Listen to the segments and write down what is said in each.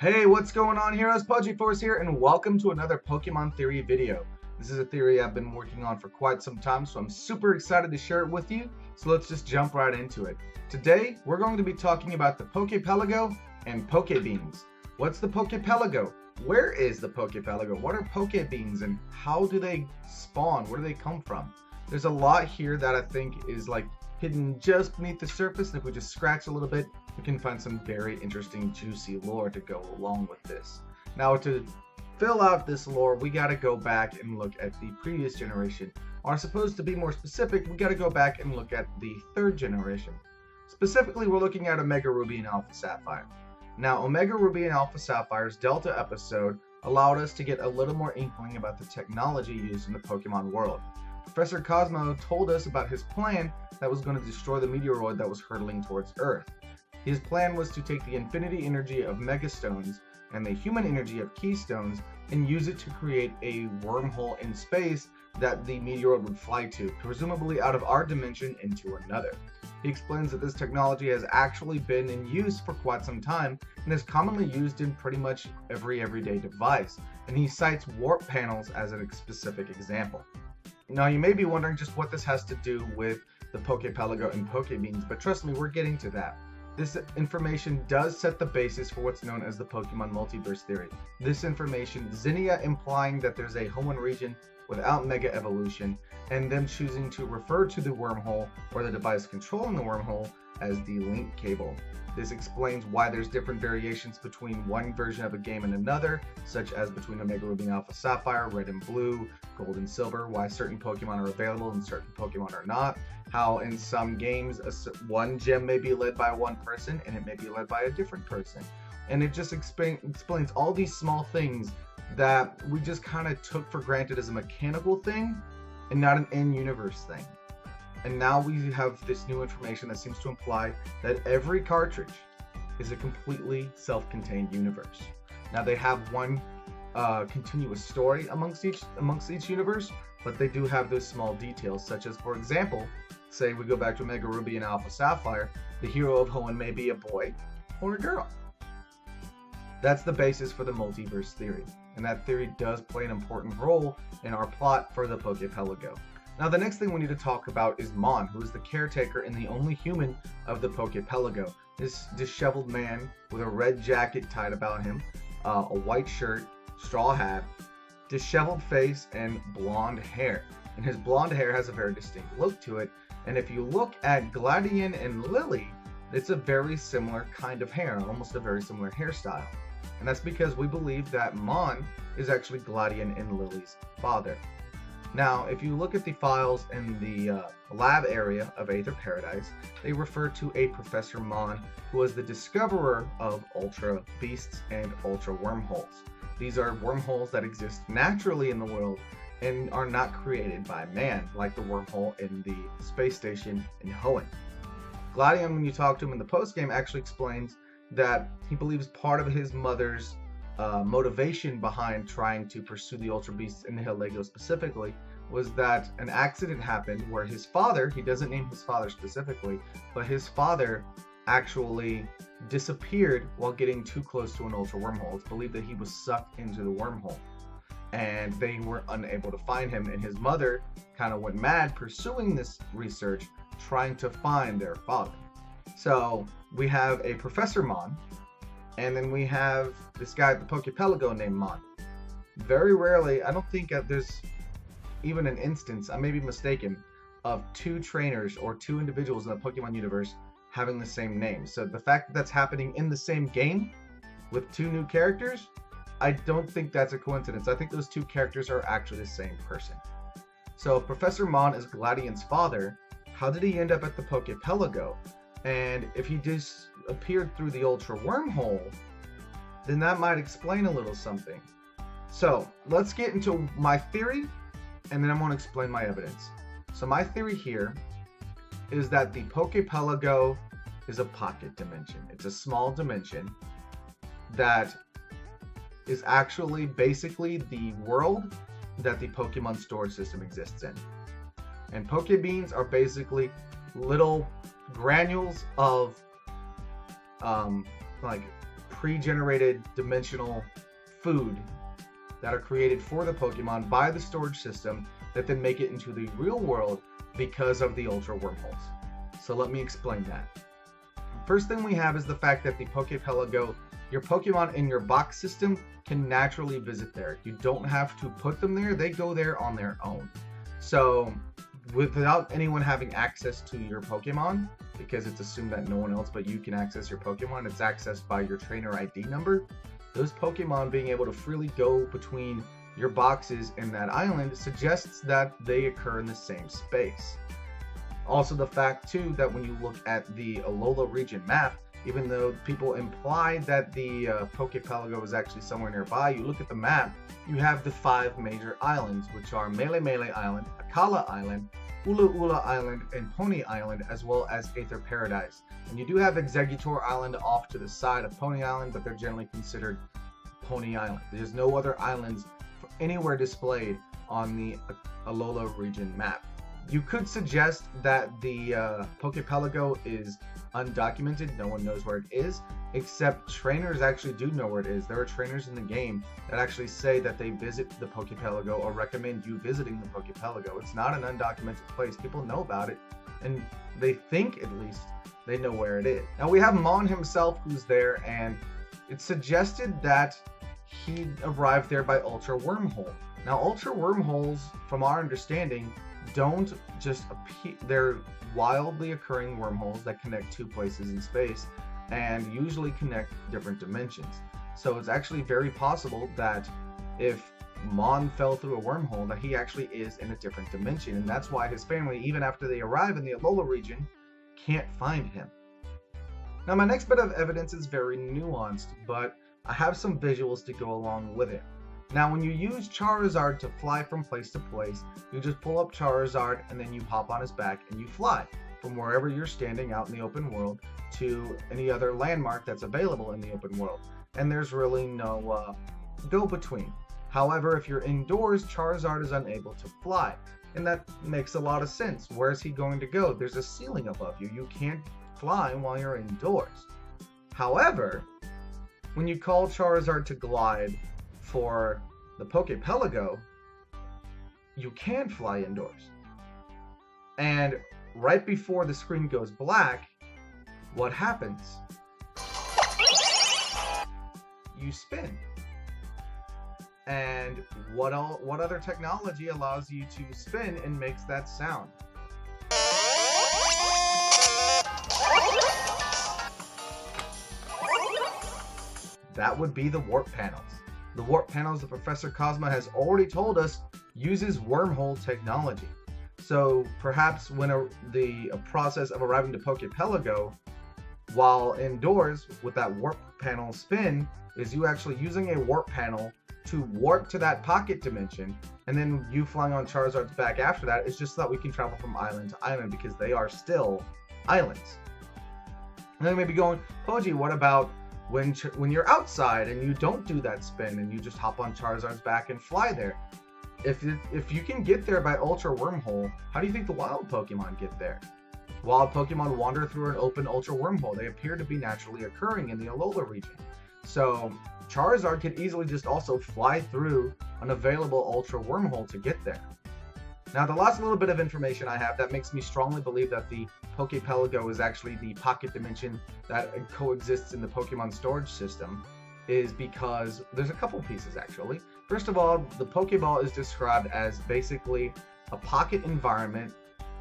Hey, what's going on, heroes? Force here, and welcome to another Pokemon Theory video. This is a theory I've been working on for quite some time, so I'm super excited to share it with you. So let's just jump right into it. Today, we're going to be talking about the Pokepelago and Pokebeans. What's the Pokepelago? Where is the Pokepelago? What are Pokebeans and how do they spawn? Where do they come from? There's a lot here that I think is hidden just beneath the surface, and if we just scratch a little bit, we can find some very interesting, juicy lore to go along with this. Now, to fill out this lore, we got to go back and look at the previous generation. Or supposed to be more specific, we got to go back and look at the third generation. Specifically, we're looking at Omega Ruby and Alpha Sapphire. Now, Omega Ruby and Alpha Sapphire's Delta episode allowed us to get a little more inkling about the technology used in the Pokemon world. Professor Cosmo told us about his plan that was going to destroy the meteoroid that was hurtling towards Earth. His plan was to take the infinity energy of Megastones and the human energy of Keystones and use it to create a wormhole in space that the meteoroid would fly to, presumably out of our dimension into another. He explains that this technology has actually been in use for quite some time and is commonly used in pretty much every everyday device, and he cites warp panels as a specific example. Now, you may be wondering just what this has to do with the Pokepelago and Pokebeans, but trust me, we're getting to that. This information does set the basis for what's known as the Pokemon multiverse theory. This information, Zinnia implying that there's a Hoenn region without Mega Evolution, and them choosing to refer to the wormhole or the device controlling the wormhole as the link cable. This explains why there's different variations between one version of a game and another, such as between Omega Ruby and Alpha Sapphire, Red and Blue, Gold and Silver, why certain Pokemon are available and certain Pokemon are not, how in some games one gym may be led by one person and it may be led by a different person. And it just explains all these small things that we just kind of took for granted as a mechanical thing and not an in-universe thing. And now we have this new information that seems to imply that every cartridge is a completely self-contained universe. Now, they have one continuous story amongst each universe, but they do have those small details, such as, for example, say we go back to Omega Ruby and Alpha Sapphire, the hero of Hoenn may be a boy or a girl. That's the basis for the multiverse theory, and that theory does play an important role in our plot for the Pokepelago. Now, the next thing we need to talk about is Mohn, who is the caretaker and the only human of the Pokepelago. This disheveled man with a red jacket tied about him, a white shirt, straw hat, disheveled face, and blonde hair. And his blonde hair has a very distinct look to it. And if you look at Gladion and Lily, it's a very similar kind of hair, almost a very similar hairstyle. And that's because we believe that Mohn is actually Gladion and Lily's father. Now, if you look at the files in the lab area of Aether Paradise, they refer to a Professor Mohn who was the discoverer of Ultra Beasts and Ultra Wormholes. These are wormholes that exist naturally in the world and are not created by man, like the wormhole in the space station in Hoenn. Gladion, when you talk to him in the postgame, actually explains that he believes part of his mother's motivation behind trying to pursue the Ultra Beasts in Nihilego specifically was that an accident happened where his father, he doesn't name his father specifically, but his father actually disappeared while getting too close to an Ultra Wormhole. It's believed that he was sucked into the wormhole and they were unable to find him, and his mother kind of went mad pursuing this research, trying to find their father. So we have a Professor Mohn, and then we have this guy at the Pokepelago named Mohn. Very rarely, I don't think there's even an instance, I may be mistaken, of two trainers or two individuals in the Pokemon universe having the same name. So the fact that that's happening in the same game with two new characters, I don't think that's a coincidence. I think those two characters are actually the same person. So if Professor Mohn is Gladion's father, how did he end up at the Pokepelago? And if he disappeared through the Ultra Wormhole, then that might explain a little something. So let's get into my theory, and then I'm going to explain my evidence. So my theory here is that the Pokepelago is a pocket dimension. It's a small dimension that is actually basically the world that the Pokemon storage system exists in. And Pokebeans are basically little granules of pre-generated dimensional food that are created for the Pokemon by the storage system that then make it into the real world because of the Ultra Wormholes. So let me explain that. First thing we have is the fact that the Pokepelago, your Pokemon in your box system can naturally visit there. You don't have to put them there, they go there on their own. So without anyone having access to your Pokemon, because it's assumed that no one else but you can access your Pokemon, it's accessed by your trainer ID number, those Pokemon being able to freely go between your boxes and that island suggests that they occur in the same space. Also the fact too that when you look at the Alola region map, even though people imply that the Pokepelago is actually somewhere nearby, you look at the map, you have the 5 major islands, which are Mele Mele Island, Akala Island, Ula Ula Island, and Pony Island, as well as Aether Paradise. And you do have Exeggutor Island off to the side of Pony Island, but they're generally considered Pony Island. There's no other islands anywhere displayed on the Alola region map. You could suggest that the Pokepelago is undocumented, no one knows where it is, except trainers actually do know where it is. There are trainers in the game that actually say that they visit the Pokepelago or recommend you visiting the Pokepelago. It's not an undocumented place. People know about it, and they think at least they know where it is. Now we have Mohn himself who's there, and it's suggested that he arrived there by Ultra Wormhole. Now Ultra Wormholes, from our understanding, don't just appear, they're wildly occurring wormholes that connect 2 places in space and usually connect different dimensions. So it's actually very possible that if Mohn fell through a wormhole, that he actually is in a different dimension, and that's why his family, even after they arrive in the Alola region, can't find him. Now my next bit of evidence is very nuanced, but I have some visuals to go along with it. Now when you use Charizard to fly from place to place, you just pull up Charizard and then you hop on his back and you fly from wherever you're standing out in the open world to any other landmark that's available in the open world. And there's really no go-between. However, if you're indoors, Charizard is unable to fly. And that makes a lot of sense. Where is he going to go? There's a ceiling above you. You can't fly while you're indoors. However, when you call Charizard to glide for the Pokepelago, you can fly indoors. And right before the screen goes black, what happens? You spin. And what other technology allows you to spin and makes that sound? That would be the warp panels. The warp panels that Professor Cosma has already told us uses wormhole technology. So perhaps when the process of arriving to Pokepelago while indoors with that warp panel spin is you actually using a warp panel to warp to that pocket dimension, and then you flying on Charizard's back after that. It's just so that we can travel from island to island because they are still islands. And then maybe going, Poji, what about when you're outside and you don't do that spin and you just hop on Charizard's back and fly there? If you can get there by Ultra Wormhole, how do you think the wild Pokemon get there? Wild Pokemon wander through an open Ultra Wormhole. They appear to be naturally occurring in the Alola region. So Charizard could easily just also fly through an available Ultra Wormhole to get there. Now the last little bit of information I have that makes me strongly believe that the Pokepelago is actually the pocket dimension that coexists in the Pokemon storage system is because there's a couple pieces actually. First of all, the Pokeball is described as basically a pocket environment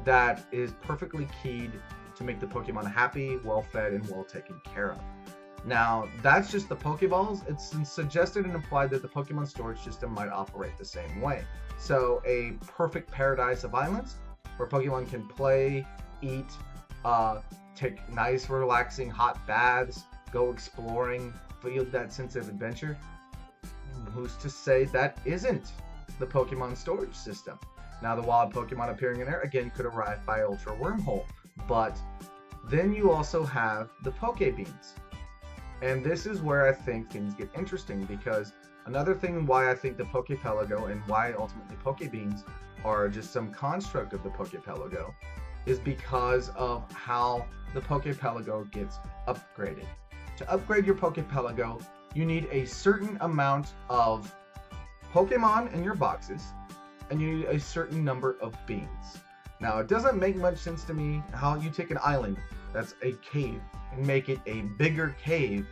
that is perfectly keyed to make the Pokemon happy, well-fed, and well taken care of. Now, that's just the Pokeballs. It's suggested and implied that the Pokemon storage system might operate the same way. So, a perfect paradise of islands where Pokemon can play, eat, take nice, relaxing, hot baths, go exploring, feel that sense of adventure. Who's to say that isn't the Pokemon storage system? Now, the wild Pokemon appearing in there, again, could arrive by Ultra Wormhole. But then you also have the Pokebeans. And this is where I think things get interesting, because another thing why I think the Pokepelago and why ultimately Pokebeans are just some construct of the Pokepelago is because of how the Pokepelago gets upgraded. to upgrade your Pokepelago, you need a certain amount of Pokemon in your boxes, and you need a certain number of beans. Now, it doesn't make much sense to me how you take an island that's a cave and make it a bigger cave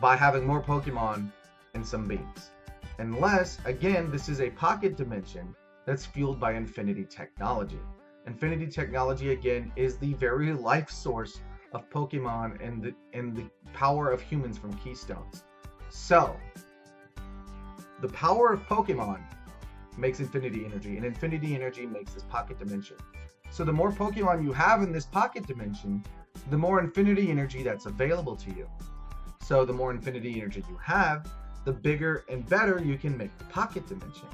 by having more Pokemon and some beans. Unless, again, this is a pocket dimension that's fueled by infinity technology. Infinity technology, again, is the very life source of Pokemon and the power of humans from Keystones. So, the power of Pokemon makes infinity energy, and infinity energy makes this pocket dimension. So the more Pokemon you have in this pocket dimension, the more infinity energy that's available to you. So the more infinity energy you have, the bigger and better you can make the pocket dimension.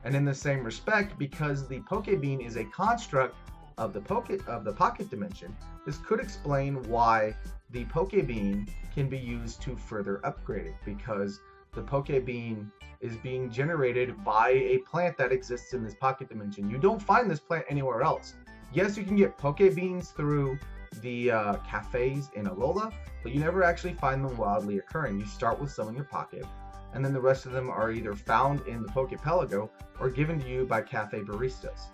And in the same respect, because the Pokebean is a construct of the pocket dimension, this could explain why the Pokebean can be used to further upgrade it, because the Pokebean is being generated by a plant that exists in this pocket dimension. You don't find this plant anywhere else. Yes, you can get Pokebeans through the cafes in Alola, but you never actually find them wildly occurring. You start with some in your pocket, and then the rest of them are either found in the Pokepelago or given to you by cafe baristas.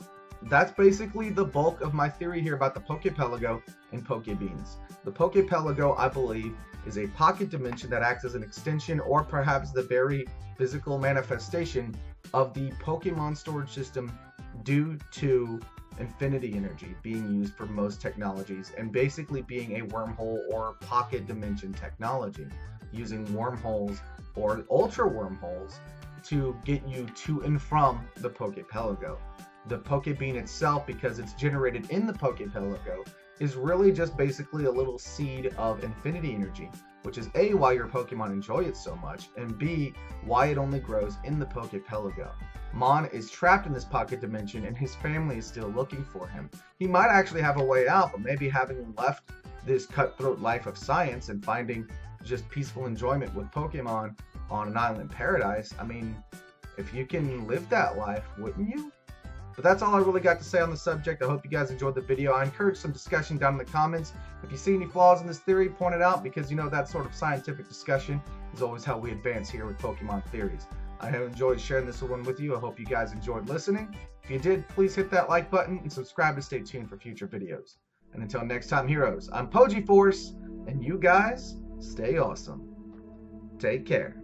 That's basically the bulk of my theory here about the Pokepelago and Pokebeans. The Pokepelago, I believe, is a pocket dimension that acts as an extension or perhaps the very physical manifestation of the Pokemon storage system due to infinity energy being used for most technologies and basically being a wormhole or pocket dimension technology, using wormholes or ultra wormholes to get you to and from the Pokepelago. The Pokebean itself, because it's generated in the Pokepelago, is really just basically a little seed of infinity energy, which is A, why your Pokemon enjoy it so much, and B, why it only grows in the Pokepelago. Mohn is trapped in this pocket dimension and his family is still looking for him. He might actually have a way out, but maybe having left this cutthroat life of science and finding just peaceful enjoyment with Pokemon on an island paradise, I mean, if you can live that life, wouldn't you? But that's all I really got to say on the subject. I hope you guys enjoyed the video. I encourage some discussion down in the comments. If you see any flaws in this theory, point it out, because you know that sort of scientific discussion is always how we advance here with Pokemon theories. I have enjoyed sharing this one with you. I hope you guys enjoyed listening. If you did, please hit that like button and subscribe to stay tuned for future videos. And until next time, heroes, I'm Pokeforce, and you guys stay awesome. Take care.